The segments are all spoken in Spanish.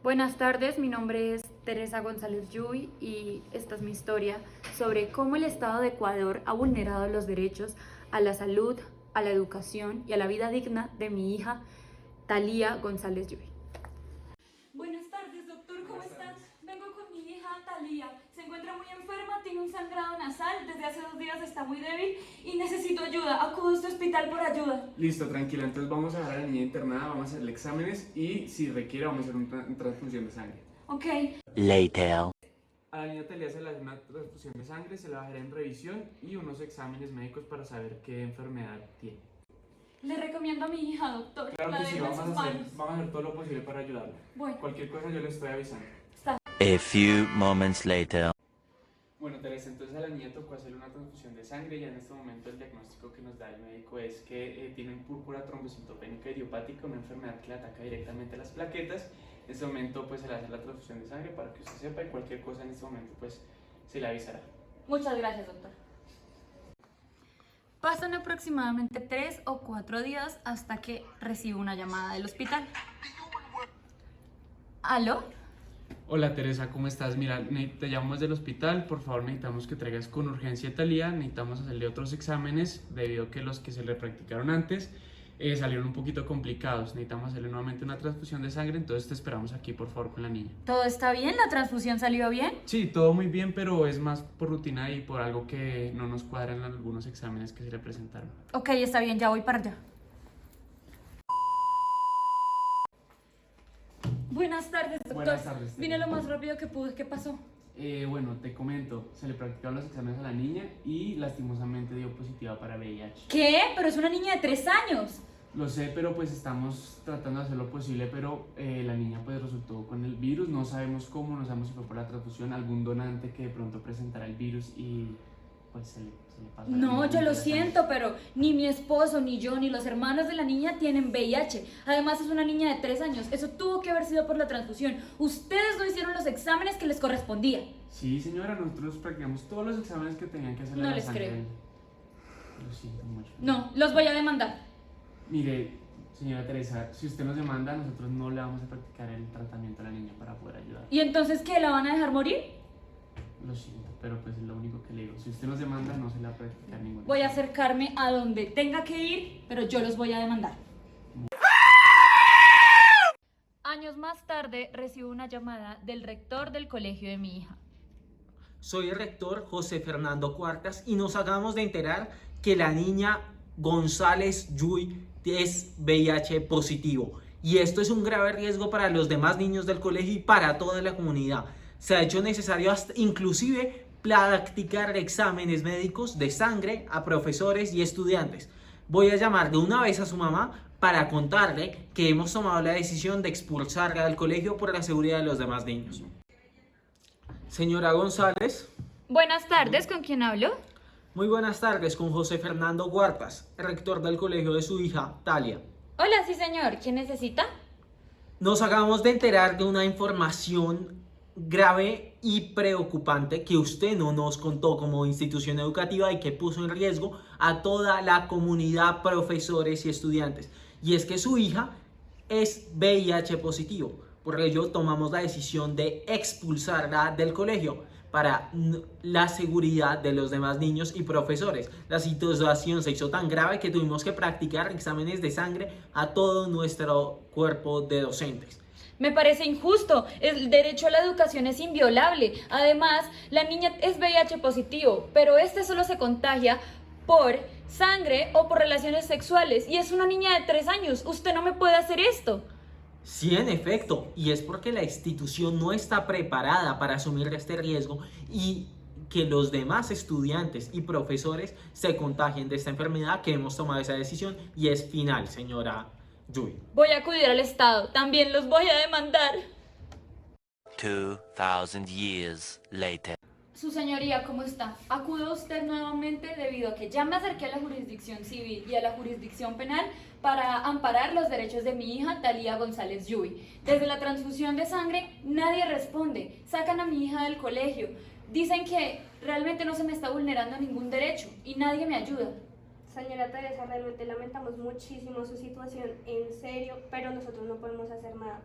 Buenas tardes, mi nombre es Teresa González Yuy y esta es mi historia sobre cómo el Estado de Ecuador ha vulnerado los derechos a la salud, a la educación y a la vida digna de mi hija Thalía González Yuy. Buenas tardes, doctor, ¿cómo estás? Vengo con mi hija Thalía. Se encuentra muy enferma, tiene un sangrado nasal, desde hace 2 días está muy débil y necesito ayuda. Acudo a este hospital por ayuda. Listo, tranquila. Entonces vamos a dejar a la niña internada, vamos a hacerle exámenes y si requiere vamos a hacer una transfusión de sangre. Ok. Later. A la niña Thalía se le hace una transfusión de sangre, se la va a dejar en revisión y unos exámenes médicos para saber qué enfermedad tiene. Le recomiendo a mi hija, doctor. Claro La que sí, dejo en sus manos. vamos a hacer todo lo posible para ayudarla. Bueno, Cualquier cosa yo le estoy avisando. está. A few moments later. Bueno, Teresa, entonces a la niña tocó hacerle una transfusión de sangre y en este momento el diagnóstico que nos da el médico es que tiene púrpura trombocitopénica idiopática, una enfermedad que le ataca directamente a las plaquetas. En este momento pues se le hace la transfusión de sangre para que usted sepa y cualquier cosa en este momento pues se le avisará. Muchas gracias, doctor. Pasan aproximadamente 3 o 4 días hasta que recibo una llamada del hospital. ¿Aló? Hola Teresa, ¿cómo estás? Mira, te llamamos del hospital, por favor necesitamos que traigas con urgencia a Thalía, necesitamos hacerle otros exámenes debido a que los que se le practicaron antes salieron un poquito complicados, necesitamos hacerle nuevamente una transfusión de sangre, entonces te esperamos aquí por favor con la niña. ¿Todo está bien? ¿La transfusión salió bien? Sí, todo muy bien, pero es más por rutina y por algo que no nos cuadran en algunos exámenes que se le presentaron. Ok, está bien, ya voy para allá. Buenas tardes, doctor. Buenas tardes. Vine lo más rápido que pude. ¿Qué pasó? Bueno, te comento, se le practicaron los exámenes a la niña y lastimosamente dio positiva para VIH. ¿Qué? Pero es una niña de 3 años. Lo sé, pero pues estamos tratando de hacer lo posible, pero la niña pues resultó con el virus, no sabemos cómo, no sabemos si fue por la transfusión, algún donante que de pronto presentara el virus y pues se le pasó. No, yo lo siento, pero ni mi esposo, ni yo, ni los hermanos de la niña tienen VIH. Además es una niña de 3 años. Eso tuvo que haber sido por la transfusión. Ustedes no hicieron los exámenes que les correspondía. Sí, señora, nosotros practicamos todos los exámenes que tenían que hacer. No les creo. Lo siento mucho. No, los voy a demandar. Mire, señora Teresa, si usted nos demanda, nosotros no le vamos a practicar el tratamiento a la niña para poder ayudar. ¿Y entonces qué? ¿La van a dejar morir? Lo siento, pero pues es lo único que le digo. Si usted nos demanda, no se le va a practicar ninguna. Voy a acercarme a donde tenga que ir, pero yo los voy a demandar. Años más tarde recibo una llamada del rector del colegio de mi hija. Soy el rector José Fernando Cuartas y nos acabamos de enterar que la niña González Yuy es VIH positivo. Y esto es un grave riesgo para los demás niños del colegio y para toda la comunidad. Se ha hecho necesario hasta inclusive practicar exámenes médicos de sangre a profesores y estudiantes. Voy a llamar de una vez a su mamá para contarle que hemos tomado la decisión de expulsarla del colegio por la seguridad de los demás niños. Señora González. Buenas tardes, ¿con quién hablo? Muy buenas tardes, con José Fernando Huertas, rector del colegio de su hija, Thalía. Hola, sí señor, ¿quién necesita? Nos acabamos de enterar de una información grave y preocupante que usted no nos contó como institución educativa y que puso en riesgo a toda la comunidad, profesores y estudiantes. Y es que su hija es VIH positivo. Por ello tomamos la decisión de expulsarla del colegio para la seguridad de los demás niños y profesores. La situación se hizo tan grave que tuvimos que practicar exámenes de sangre a todo nuestro cuerpo de docentes. Me parece injusto. El derecho a la educación es inviolable. Además, la niña es VIH positivo, pero este solo se contagia por sangre o por relaciones sexuales. Y es una niña de 3 años. Usted no me puede hacer esto. Sí, en efecto, y es porque la institución no está preparada para asumir este riesgo y que los demás estudiantes y profesores se contagien de esta enfermedad que hemos tomado esa decisión y es final, señora Yuy. Voy a acudir al Estado. También los voy a demandar. 2000 years later. Su señoría, ¿cómo está? Acudo a usted nuevamente debido a que ya me acerqué a la jurisdicción civil y a la jurisdicción penal para amparar los derechos de mi hija Thalía González Yuy. Desde la transfusión de sangre nadie responde, sacan a mi hija del colegio, dicen que realmente no se me está vulnerando ningún derecho y nadie me ayuda. Señora Teresa, realmente lamentamos muchísimo su situación, en serio, pero nosotros no podemos hacer nada.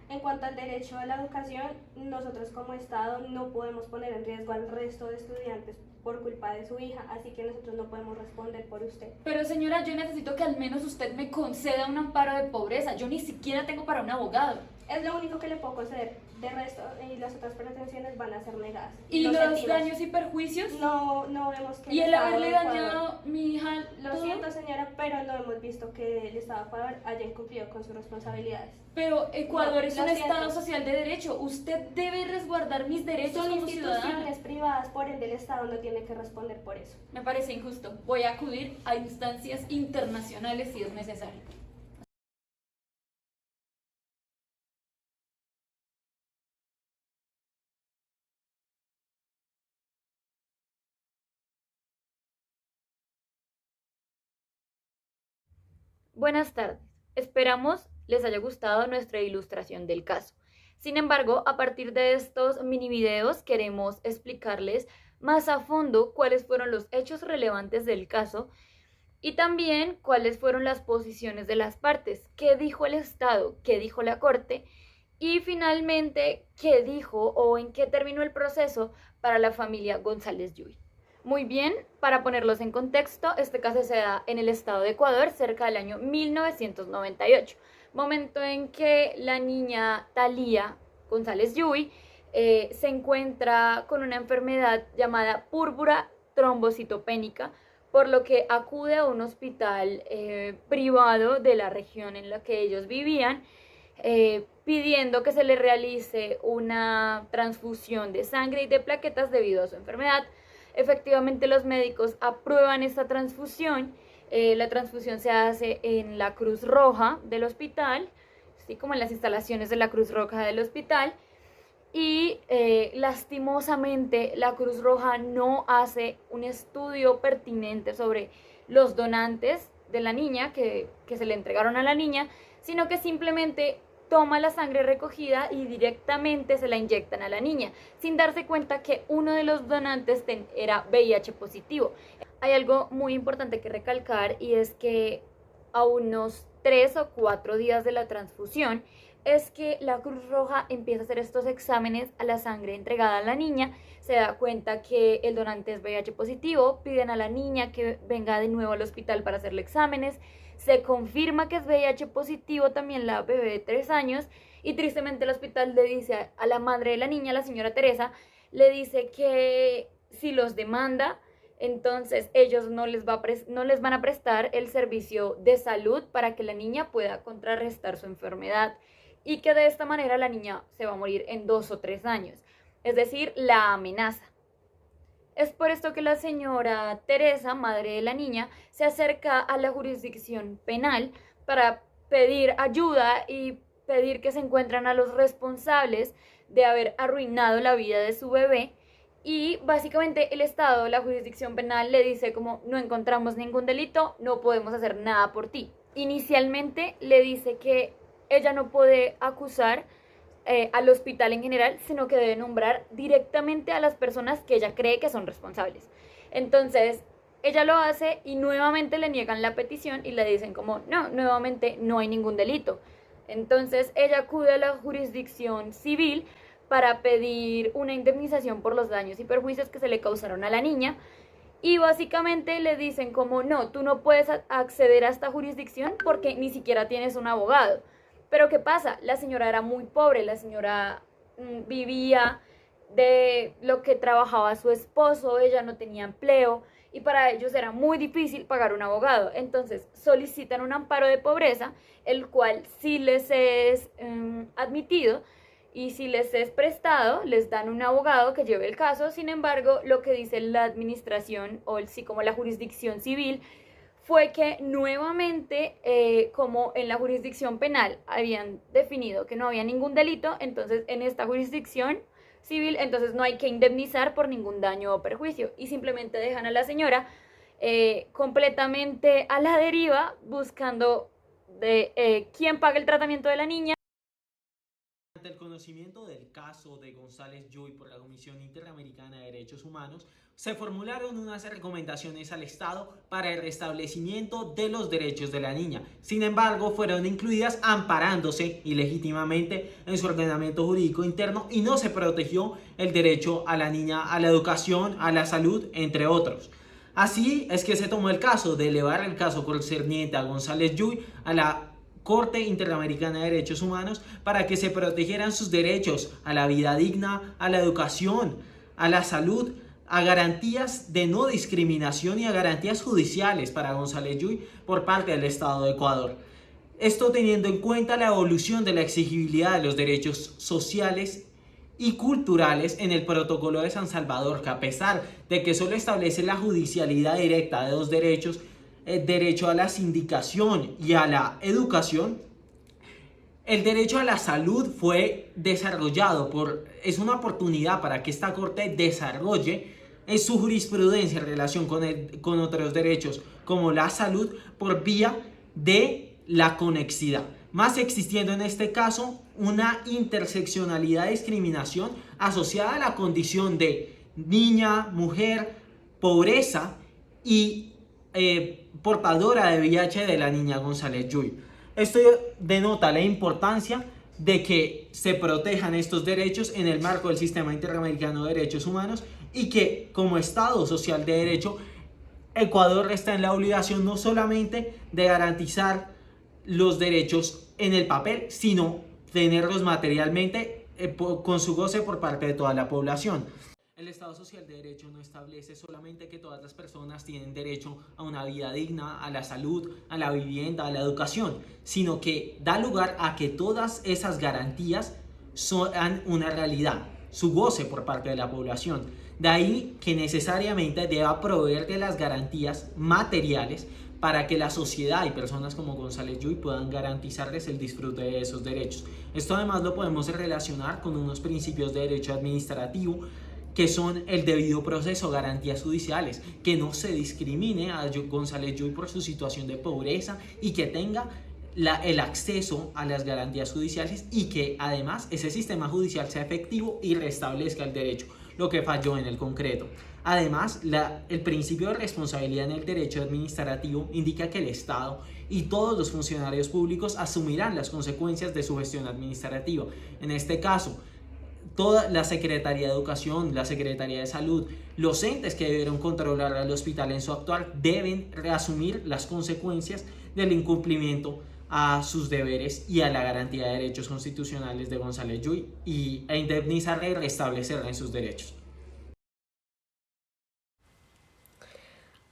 En cuanto al derecho a la educación, nosotros como Estado no podemos poner en riesgo al resto de estudiantes por culpa de su hija, así que nosotros no podemos responder por usted. Pero señora, yo necesito que al menos usted me conceda un amparo de pobreza. Yo ni siquiera tengo para un abogado. Es lo único que le puedo conceder. De resto, y las otras pretensiones van a ser negadas. ¿Y Lo los sentimos. daños y perjuicios? No vemos que ¿Y el Estado haberle de Ecuador- dañado a mi hija? Lo todo? siento, señora, pero no hemos visto que el Estado de Ecuador haya incumplido con sus responsabilidades. Pero Ecuador No, es lo un siento. Estado social de derecho. Usted debe resguardar mis derechos Son como ciudadana. instituciones privadas, por ende el Estado no tiene que responder por eso. Me parece injusto. Voy a acudir a instancias internacionales si es necesario. Buenas tardes. Esperamos les haya gustado nuestra ilustración del caso. Sin embargo, a partir de estos mini videos queremos explicarles más a fondo cuáles fueron los hechos relevantes del caso y también cuáles fueron las posiciones de las partes, qué dijo el Estado, qué dijo la Corte y finalmente qué dijo o en qué terminó el proceso para la familia González Yuy. Muy bien, para ponerlos en contexto, este caso se da en el estado de Ecuador cerca del año 1998, momento en que la niña Thalía González Yuy se encuentra con una enfermedad llamada púrpura trombocitopénica, por lo que acude a un hospital privado de la región en la que ellos vivían, pidiendo que se le realice una transfusión de sangre y de plaquetas debido a su enfermedad. Efectivamente, los médicos aprueban esta transfusión. La transfusión se hace en la Cruz Roja del hospital, así como en las instalaciones de la Cruz Roja del hospital. Y lastimosamente la Cruz Roja no hace un estudio pertinente sobre los donantes de la niña que se le entregaron a la niña, sino que simplemente toma la sangre recogida y directamente se la inyectan a la niña, sin darse cuenta que uno de los donantes era VIH positivo. Hay algo muy importante que recalcar y es que a unos 3 o 4 días de la transfusión es que la Cruz Roja empieza a hacer estos exámenes a la sangre entregada a la niña, se da cuenta que el donante es VIH positivo, piden a la niña que venga de nuevo al hospital para hacerle exámenes, se confirma que es VIH positivo también la bebé de 3 años y tristemente el hospital le dice a la madre de la niña, la señora Teresa, le dice que si los demanda, entonces ellos no les van a prestar el servicio de salud para que la niña pueda contrarrestar su enfermedad y que de esta manera la niña se va a morir en 2 o 3 años, es decir, la amenaza. Es por esto que la señora Teresa, madre de la niña, se acerca a la jurisdicción penal para pedir ayuda y pedir que se encuentren a los responsables de haber arruinado la vida de su bebé. Y básicamente el Estado, la jurisdicción penal, le dice como no encontramos ningún delito, no podemos hacer nada por ti. Inicialmente le dice que ella no puede acusar al hospital en general, sino que debe nombrar directamente a las personas que ella cree que son responsables. Entonces, ella lo hace y nuevamente le niegan la petición y le dicen como, no, nuevamente no hay ningún delito. Entonces, ella acude a la jurisdicción civil para pedir una indemnización por los daños y perjuicios que se le causaron a la niña y básicamente le dicen como, no, tú no puedes acceder a esta jurisdicción porque ni siquiera tienes un abogado. Pero ¿qué pasa? La señora era muy pobre, la señora vivía de lo que trabajaba su esposo, ella no tenía empleo y para ellos era muy difícil pagar un abogado. Entonces solicitan un amparo de pobreza, el cual sí les es admitido y si les es prestado, les dan un abogado que lleve el caso. Sin embargo, lo que dice la administración o sí como la jurisdicción civil fue que nuevamente, como en la jurisdicción penal habían definido que no había ningún delito, entonces en esta jurisdicción civil, entonces no hay que indemnizar por ningún daño o perjuicio y simplemente dejan a la señora completamente a la deriva buscando de quién paga el tratamiento de la niña. Ante el conocimiento del caso de González Yuy por la Comisión Interamericana de Derechos Humanos, se formularon unas recomendaciones al Estado para el restablecimiento de los derechos de la niña. Sin embargo, fueron incluidas amparándose ilegítimamente en su ordenamiento jurídico interno y no se protegió el derecho a la niña a la educación, a la salud, entre otros. Así es que se tomó el caso de elevar el caso concerniente a González Yuy a la Corte Interamericana de Derechos Humanos para que se protegieran sus derechos a la vida digna, a la educación, a la salud, a garantías de no discriminación y a garantías judiciales para González Yuy por parte del Estado de Ecuador. Esto teniendo en cuenta la evolución de la exigibilidad de los derechos sociales y culturales en el Protocolo de San Salvador, que a pesar de que solo establece la judicialidad directa de dos derechos, el derecho a la sindicación y a la educación, el derecho a la salud fue desarrollado es una oportunidad para que esta Corte desarrolle su jurisprudencia en relación con otros derechos como la salud por vía de la conexidad, más existiendo en este caso una interseccionalidad de discriminación asociada a la condición de niña, mujer, pobreza y portadora de VIH de la niña González Yuy. Esto denota la importancia de que se protejan estos derechos en el marco del Sistema Interamericano de Derechos Humanos y que como Estado social de derecho, Ecuador está en la obligación no solamente de garantizar los derechos en el papel, sino tenerlos materialmente con su goce por parte de toda la población. El Estado social de derecho no establece solamente que todas las personas tienen derecho a una vida digna, a la salud, a la vivienda, a la educación, sino que da lugar a que todas esas garantías sean una realidad, su goce por parte de la población. De ahí que necesariamente deba proveer de las garantías materiales para que la sociedad y personas como González Yuy puedan garantizarles el disfrute de esos derechos. Esto además lo podemos relacionar con unos principios de derecho administrativo que son el debido proceso, garantías judiciales, que no se discrimine a González Yuy por su situación de pobreza y que tenga el acceso a las garantías judiciales y que además ese sistema judicial sea efectivo y restablezca el derecho, lo que falló en el concreto. Además, el principio de responsabilidad en el derecho administrativo indica que el Estado y todos los funcionarios públicos asumirán las consecuencias de su gestión administrativa. En este caso, toda la Secretaría de Educación, la Secretaría de Salud, los entes que debieron controlar al hospital en su actuar deben reasumir las consecuencias del incumplimiento a sus deberes y a la garantía de derechos constitucionales de González Yuy e indemnizarla y restablecerla en sus derechos.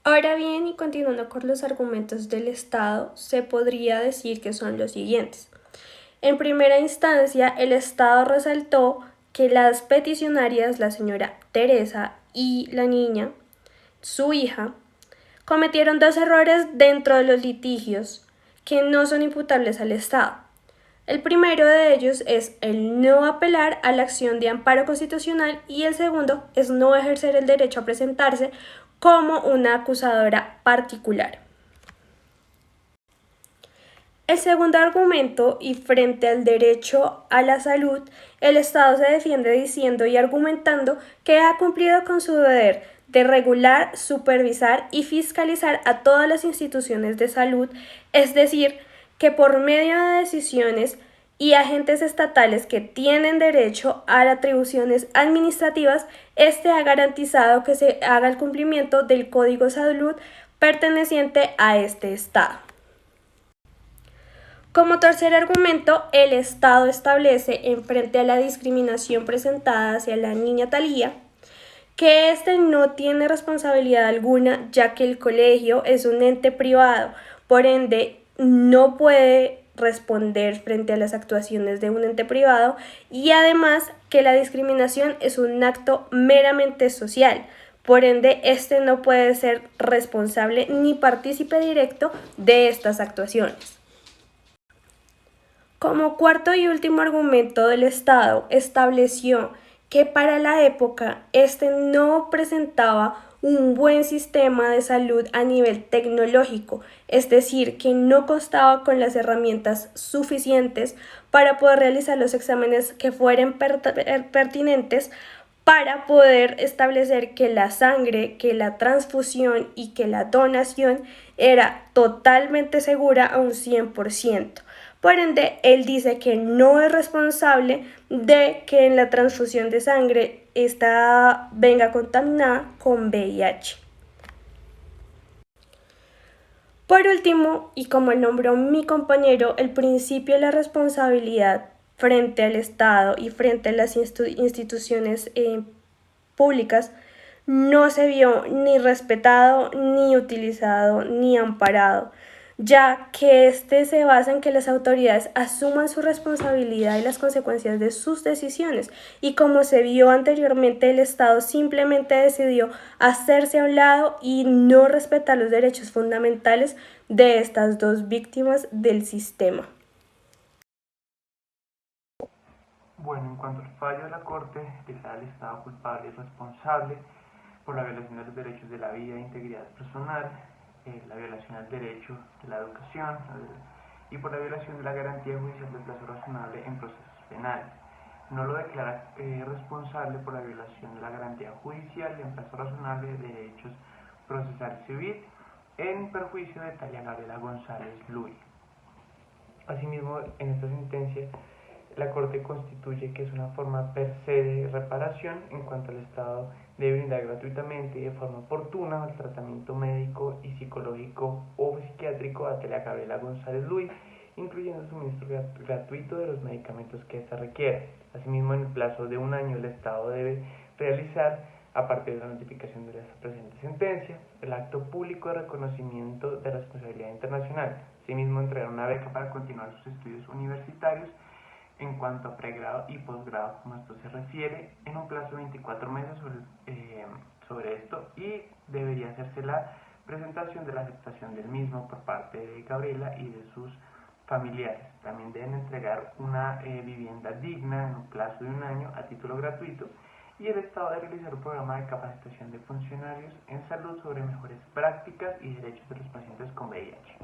Ahora bien, y continuando con los argumentos del Estado, se podría decir que son los siguientes. En primera instancia, el Estado resaltó que las peticionarias, la señora Teresa y la niña, su hija, cometieron dos errores dentro de los litigios que no son imputables al Estado. El primero de ellos es el no apelar a la acción de amparo constitucional y el segundo es no ejercer el derecho a presentarse como una acusadora particular. El segundo argumento, y frente al derecho a la salud, el Estado se defiende diciendo y argumentando que ha cumplido con su deber de regular, supervisar y fiscalizar a todas las instituciones de salud, es decir, que por medio de decisiones y agentes estatales que tienen derecho a atribuciones administrativas, este ha garantizado que se haga el cumplimiento del Código de Salud perteneciente a este Estado. Como tercer argumento, el Estado establece, en frente a la discriminación presentada hacia la niña Thalía, que éste no tiene responsabilidad alguna, ya que el colegio es un ente privado, por ende no puede responder frente a las actuaciones de un ente privado, y además que la discriminación es un acto meramente social, por ende este no puede ser responsable ni partícipe directo de estas actuaciones. Como cuarto y último argumento del Estado, estableció que para la época este no presentaba un buen sistema de salud a nivel tecnológico, es decir, que no contaba con las herramientas suficientes para poder realizar los exámenes que fueren pertinentes para poder establecer que la sangre, que la transfusión y que la donación era totalmente segura a un 100%. Por ende, él dice que no es responsable de que en la transfusión de sangre esta venga contaminada con VIH. Por último, y como lo nombró mi compañero, el principio de la responsabilidad frente al Estado y frente a las instituciones públicas no se vio ni respetado, ni utilizado, ni amparado, ya que este se basa en que las autoridades asuman su responsabilidad y las consecuencias de sus decisiones. Y como se vio anteriormente, el Estado simplemente decidió hacerse a un lado y no respetar los derechos fundamentales de estas dos víctimas del sistema. Bueno, en cuanto al fallo de la Corte, declara al Estado culpable y responsable por la violación de los derechos de la vida e integridad personal, la violación al derecho de la educación y por la violación de la garantía judicial del plazo razonable en procesos penales. No lo declara responsable por la violación de la garantía judicial en plazo razonable de derechos procesal civil en perjuicio de Talia Gabriela González Luis. Asimismo, en esta sentencia, la Corte constituye que es una forma per se de reparación en cuanto al Estado debe brindar gratuitamente y de forma oportuna el tratamiento médico y psicológico o psiquiátrico a Talia Gabriela González Luis, incluyendo el suministro gratuito de los medicamentos que ésta requiera. Asimismo, en el plazo de un año, el Estado debe realizar, a partir de la notificación de la presente sentencia, el acto público de reconocimiento de responsabilidad internacional. Asimismo, entregar una beca para continuar sus estudios universitarios en cuanto a pregrado y posgrado, como esto se refiere, en un plazo de 24 meses sobre esto, y debería hacerse la presentación de la aceptación del mismo por parte de Gabriela y de sus familiares. También deben entregar una vivienda digna en un plazo de un año a título gratuito, y el Estado debe realizar un programa de capacitación de funcionarios en salud sobre mejores prácticas y derechos de los pacientes con VIH.